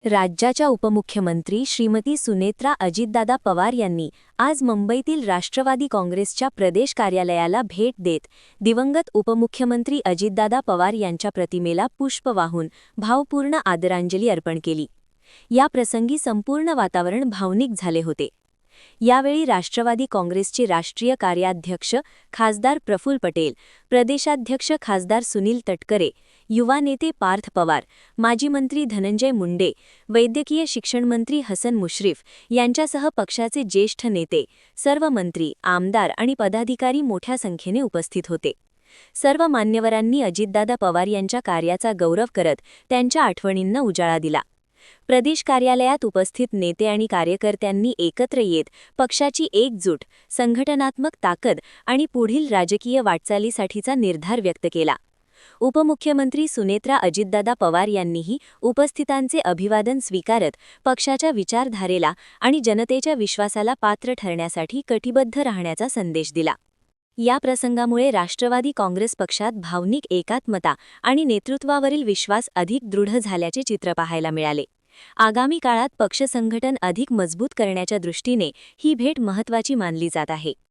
राज्याच्या उपमुख्यमंत्री श्रीमती सुनेत्रा अजितदादा पवार यांनी आज मुंबईतील राष्ट्रवादी काँग्रेसच्या प्रदेश कार्यालयाला भेट देत दिवंगत उपमुख्यमंत्री अजितदादा पवार यांच्या प्रतिमेला पुष्प वाहून भावपूर्ण आदरांजली अर्पण केली। या प्रसंगी संपूर्ण वातावरण भावनिक झाले होते। यावेळी राष्ट्रवादी काँग्रेसचे राष्ट्रीय कार्याध्यक्ष खासदार प्रफुल्ल पटेल, प्रदेशाध्यक्ष खासदार सुनील तटकरे, युवा नेते पार्थ पवार, माजी मंत्री धनंजय मुंडे, वैद्यकीय शिक्षण मंत्री हसन मुश्रीफ यांच्यासह पक्षाचे ज्येष्ठ नेते, सर्व मंत्री, आमदार आणि पदाधिकारी मोठ्या संख्येने उपस्थित होते। सर्व मान्यवरांनी अजितदादा पवार यांच्या कार्याचा गौरव करत त्यांच्या आठवणींना उजाळा दिला। प्रदेश कार्यालयात उपस्थित नेते आणि कार्यकर्त्यांनी एकत्र येत पक्षाची एकजूट, संघटनात्मक ताकद आणि पुढील राजकीय वाटचालीसाठीचा निर्धार व्यक्त केला। उपमुख्यमंत्री सुनेत्रा अजितदादा पवार यांनीही उपस्थितांचे अभिवादन स्वीकारत पक्षाच्या विचारधारेला आणि जनतेच्या विश्वासाला पात्र ठरण्यासाठी कटिबद्ध राहण्याचा संदेश दिला। या प्रसंगामुळे राष्ट्रवादी काँग्रेस पक्षात भावनिक एकात्मता आणि नेतृत्वावरील विश्वास अधिक दृढ झाल्याचे चित्र पाहायला मिळाले। आगामी काळात पक्ष संघटन अधिक मजबूत करण्याच्या दृष्टीने ही भेट महत्त्वाची मानली जात आहे।